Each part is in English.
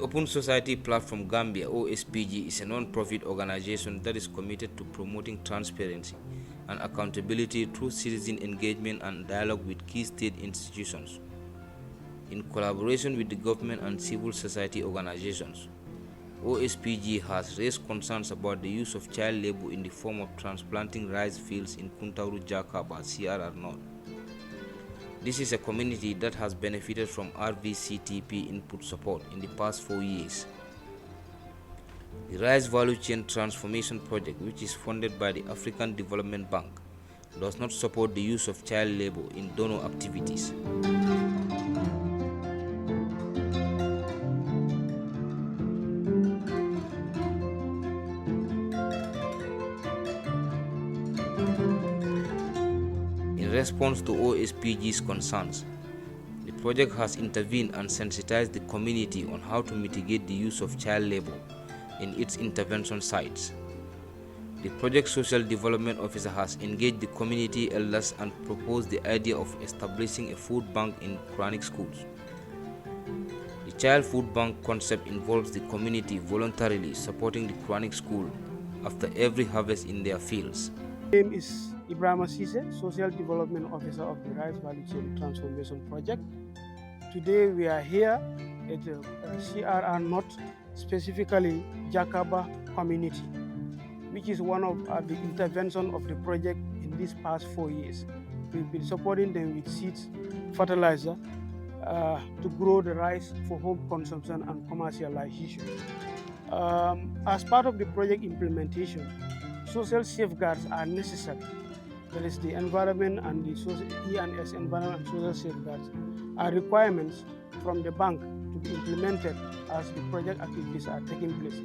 Open Society Platform Gambia (OSPG) is a non-profit organization that is committed to promoting transparency and accountability through citizen engagement and dialogue with key state institutions. In collaboration with the government and civil society organizations, OSPG has raised concerns about the use of child labor in the form of transplanting rice fields in Kuntauru Jakaba, CRR North. This is a community that has benefited from RVCTP input support in the past 4 years. The Rice Value Chain Transformation Project, which is funded by the African Development Bank, does not support the use of child labor in donor activities. In response to OSPG's concerns, the project has intervened and sensitized the community on how to mitigate the use of child labor in its intervention sites. The project social development officer has engaged the community elders and proposed the idea of establishing a food bank in Quranic schools. The child food bank concept involves the community voluntarily supporting the Quranic school after every harvest in their fields. My name is Ibrahim Sise, Social Development Officer of the Rice Value Chain Transformation Project. Today we are here at CRR North, specifically Jakaba community, which is one of the intervention of the project in these past 4 years. We've been supporting them with seeds, fertilizer, to grow the rice for home consumption and commercialization. As part of the project implementation, social safeguards are necessary. There is the environment and the E&S environment and social safeguards are requirements from the bank to be implemented as the project activities are taking place.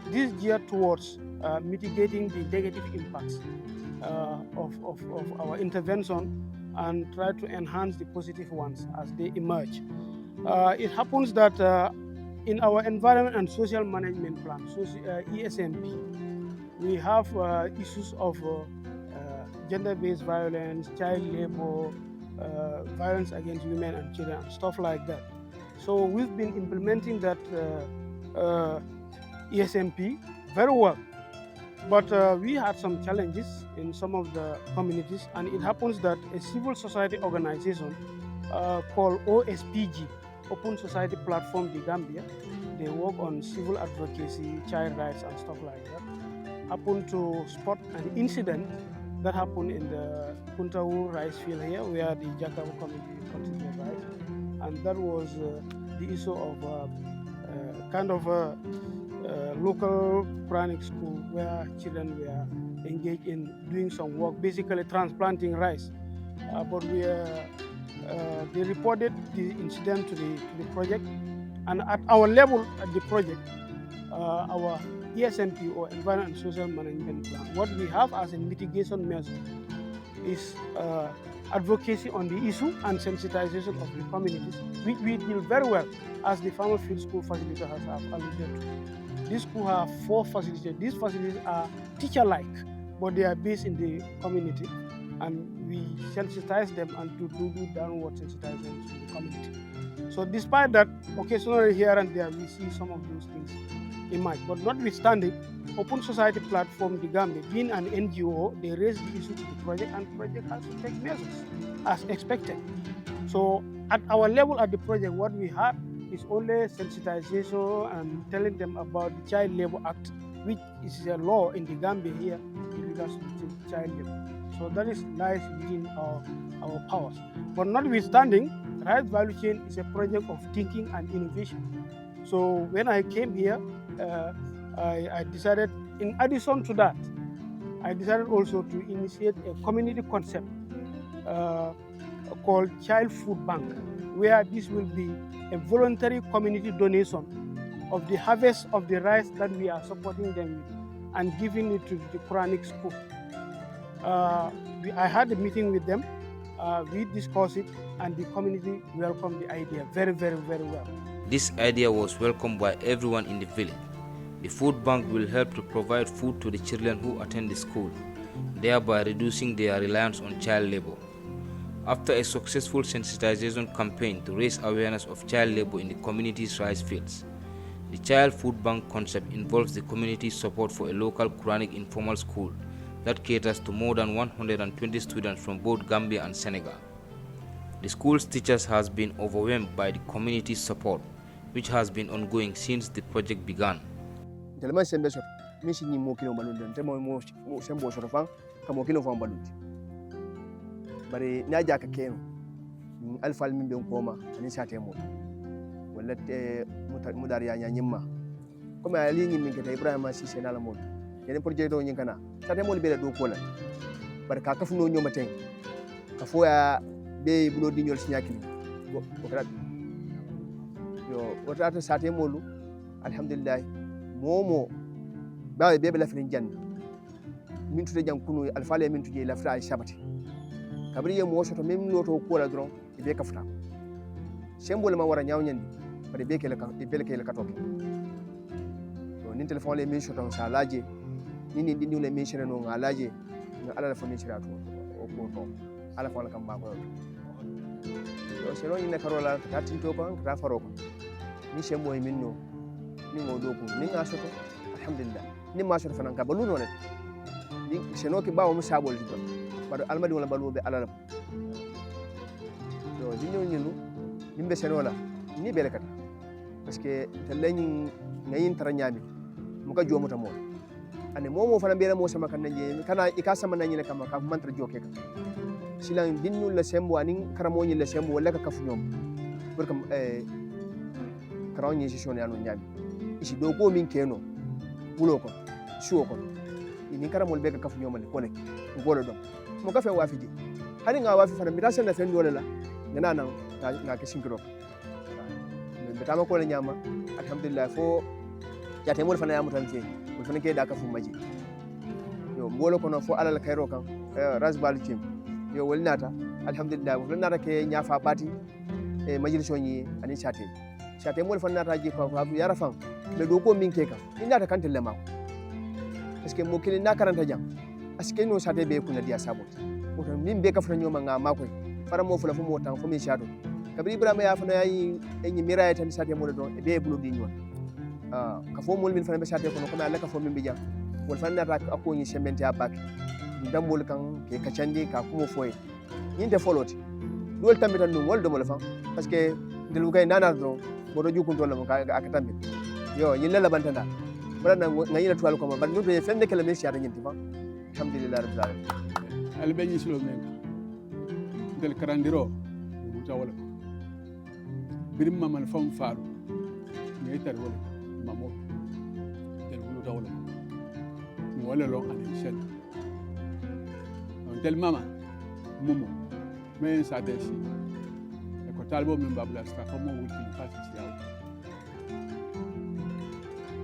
This is geared towards mitigating the negative impacts of our intervention and try to enhance the positive ones as they emerge. It happens that in our environment and social management plan, ESMP, we have issues of gender-based violence, child labor, violence against women and children, and stuff like that. So we've been implementing that ESMP very well. But we had some challenges in some of the communities, and it happens that a civil society organization called OSPG, Open Society Platform the Gambia, they work on civil advocacy, child rights and stuff like that, happened to spot an incident that happened in the Kuntauru rice field here, where the Jakaba community cultivated rice, and that was the issue of kind of a local Quranic school where children were engaged in doing some work, basically transplanting rice. But they reported the incident to the project, and at our level at the project, our ESMP or Environment and Social Management Plan, what we have as a mitigation measure is advocacy on the issue and sensitization of the communities, which we deal very well, as the Farmer Field School facilitator has alluded to. This school have 4 facilities. These facilities are teacher-like, but they are based in the community, and we sensitize them and to do downward sensitization to the community. So despite that, occasionally here and there we see some of those things emerge. But notwithstanding, Open Society Platform the Gambia, being an NGO, they raised the issue to the project, and the project has to take measures as expected. So at our level at the project, what we have is only sensitization and telling them about the Child Labor Act, which is a law in the Gambia here in regards to child labor. So that lies within our powers. But notwithstanding, Rice Value Chain is a project of thinking and innovation. So when I came here, I decided, in addition to that, I decided also to initiate a community concept called Child Food Bank, where this will be a voluntary community donation of the harvest of the rice that we are supporting them with and giving it to the Quranic school. I had a meeting with them, we discussed it, and the community welcomed the idea very, very, very well. This idea was welcomed by everyone in the village. The food bank will help to provide food to the children who attend the school, thereby reducing their reliance on child labor. After a successful sensitization campaign to raise awareness of child labor in the community's rice fields, The Child Food Bank concept involves the community's support for a local Quranic informal school that caters to more than 120 students from both Gambia and Senegal. The school's teachers has been overwhelmed by the community's support, which has been ongoing since the project began. Telema sembe sot mi si mo kilo balunde temo mo sembo sot fan kamo kilo fan balunde bare na jaka keno alfal min ben koma ani sate mo wala mudar ya nyimma comme ali ngi min kete ibrahima sise na la mo yene projet do nyin kana sate mo be do kola bare ka kafu no nyoma ten ka foya be bulo di ñol sinyaki bo krat yo wata sate mo lu alhamdulillah momo bawe bebe la filin janna min tude jang kunu alfale min tuje la fita ay sabati kabri ye mo soto mem loto ko la dron e be kafta sembol ma wara nyaaw nyandi bade be kele ka e bele kele ka toke to nin telephone le min soto sa laje ni ndi le min shere no ngalaje no ala la fone shere to o ko to ala fone kam ba ko yo sero ni ne karola ta tinto ko ta faro ko ni sembo e min no ni ngo do ko ni nga soto alhamdulillah ni ma soto fanan ka balu no net ni seno ki bawo mu sabol di don bado almadi wala balu be alala do di ñoo ñinu nimbe seno la ni bele kata parce que telani ngayin tara nyami mu ka jomuta mo ane momo fana bele mo sama kan nanje kana ikasa man nanye kama ka mantra joke ka silan dinnu la sembo anin karamo nyi la sembo wala ka kafu ñom pour kam karaw nyi session ya no nyami isi do ko min keno bulo ko suwo ko ni karamol be ka kafu nyomale ko nek ngolo do mo ka fe wafi ji hani nga wafi fana mi ta sen fen dole la ngana nan na ke sinkiro be tama ko la nyama alhamdulillah fo jate mo fana ya mutan fe mo fana ke da kafu maji yo ngolo ko no fo alal kayro kan rasbal tim yo wolnata alhamdulillah mo nata ke nyafa bati e majliso nyi ani chate mo fana nata ji ko yara fan me do ko min keka ina ta kan telle mako parce que mo kili na karanta jam aske no sate be kuna dia sabot o to min be ka fana nyoma nga mako fara mo fula fu mo tan fu mi shado kabri ibrahima ya fana yayi enyi miraya tan sate mo do e be bulo di nywa ka fo mo min fana be sate ko no ko ala ka fo min be jam wol fana ta ko nyi semente ya bak dambol kan ke ka candi ka kumo foye yinde foloti dol tambi tan dum wol do mo la fa parce que ndelu kay nana do mo do jukun to la mo ka aka tambi yo yilla la bantanda bana ngayila tuwal ko ba ndu de fende kala mesi ata nyinti fa alhamdulillah rabbil alamin albe ni silo men del karandiro mu tawala birim mamal fam faalu ngay tar wala mamo del mu tawala mu wala lo an shen del mama mumu men sa desi ko talbo men babla sta ko mo wuti fasi ci yaw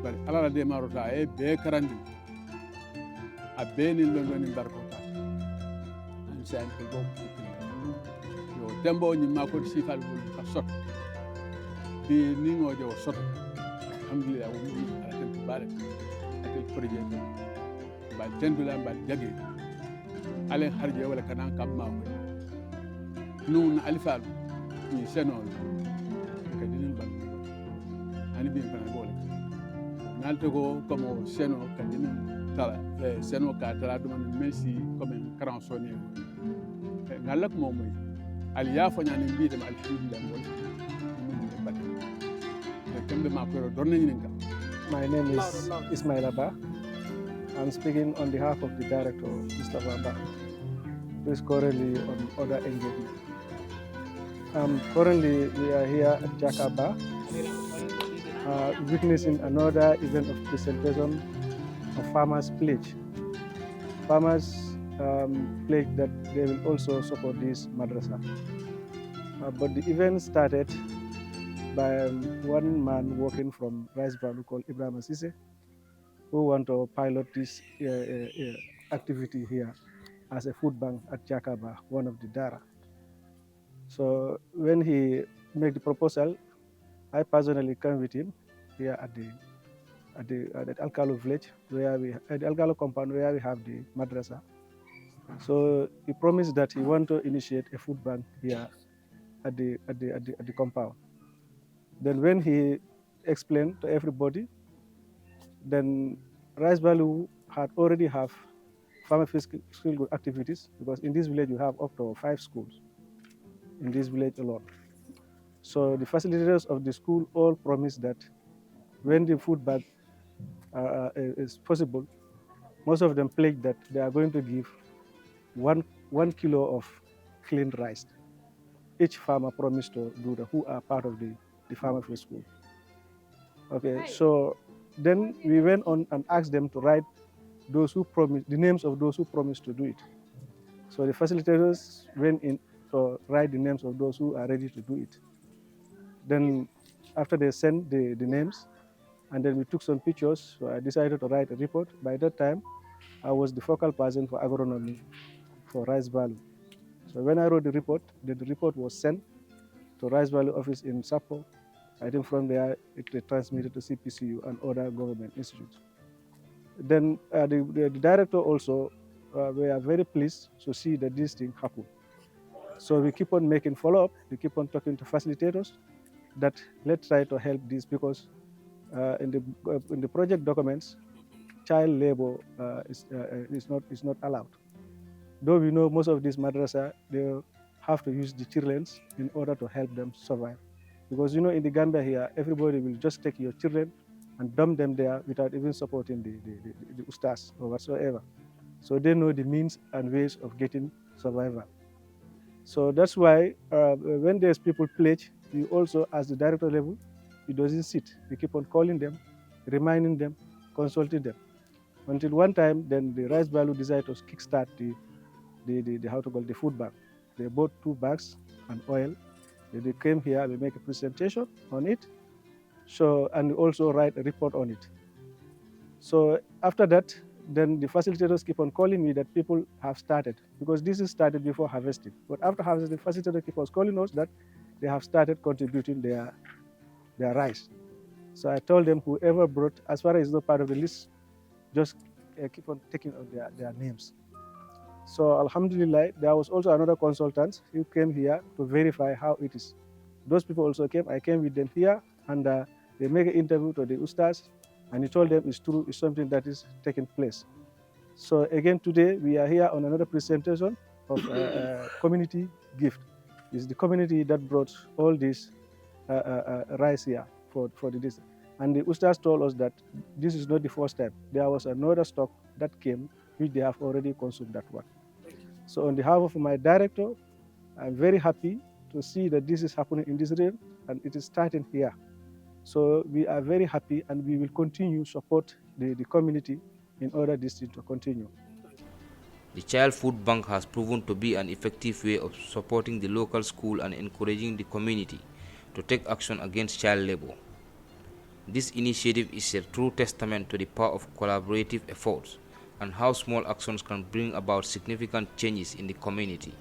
bari alala de marota e be karandi a beni londoni barkota an sen ko go yo tembo ni mako sifal bul ka sot bi ni ngoje o sot alhamdulillah wo mi ala tan bare atel projet ba tendula ba jagi ale harje wala kana kam ma ko nun alfal ni senol ka dinin ban ani bi kana gole nalte ko comme seno ka dinin tala seno ka tala dum messi comme cransonné ngalak mom moy al ya fo nyani bi dem alhamdulillah wala ni bat tembe ma ko don ni nga. My name is Ismail Abba. I'm speaking on behalf of the director, Mr. Abba, who is currently on other engagement. Currently, we are here at Jakaba, witnessing another event of presentation of farmers' pledge. Farmers pledge that they will also support this madrasa. But the event started by one man working from Rice Brown called Ibrahima Sise, who want to pilot this activity here as a food bank at Jakaba, one of the Dara. So when he made the proposal, I personally came with him here at the Alkalo village, at the Alkalo compound where we have the madrasa. So he promised that he want to initiate a food bank here at the compound. Then when he explained to everybody. Then Rice Valley had already have farmer physical activities, because in this village you have up to 5 schools in this village alone. So the facilitators of the school all promised that when the food bag is possible, most of them pledged that they are going to give one kilo of clean rice. Each farmer promised to do that, who are part of the farmer field school. Okay, so then we went on and asked them to write those who promised, the names of those who promised to do it. So the facilitators went in to write the names of those who are ready to do it. Then after they sent the names, and then we took some pictures, so I decided to write a report. By that time, I was the focal person for agronomy for Rice Valley. So when I wrote the report was sent to Rice Valley office in Sapo. I think from there it transmitted to CPCU and other government institutes. Then the director also, we are very pleased to see that this thing happened. So we keep on making follow-up, we keep on talking to facilitators that let's try to help this, because in the project documents, child labor is not allowed. Though we know most of these madrasa, they have to use the children in order to help them survive. Because in the Gambia here, everybody will just take your children and dump them there without even supporting the ustaz or whatsoever. So they know the means and ways of getting survival. So that's why when there's people pledge, we also, as the director level, it doesn't sit. We keep on calling them, reminding them, consulting them. Until one time, then the Rice Valley decided to kickstart the food bank. They bought 2 bags and oil. They came here, they make a presentation on it, so, and also write a report on it. So after that, then the facilitators keep on calling me that people have started, because this is started before harvesting. But after harvesting, the facilitator keep on calling us that they have started contributing their rice. So I told them whoever brought, as far as it's not part of the list, just keep on taking out their names. So Alhamdulillah, there was also another consultant who came here to verify how it is. Those people also came. I came with them here, and they make an interview to the ustaz, and he told them it's true, it's something that is taking place. So again, today we are here on another presentation of community gift. It's the community that brought all this rice here for this. And the ustaz told us that this is not the first time. There was another stock that came, which they have already consumed that one. So on behalf of my director, I'm very happy to see that this is happening in this region, and it is starting here. So we are very happy, and we will continue to support the community in order this thing to continue. The Child Food Bank has proven to be an effective way of supporting the local school and encouraging the community to take action against child labor. This initiative is a true testament to the power of collaborative efforts and how small actions can bring about significant changes in the community.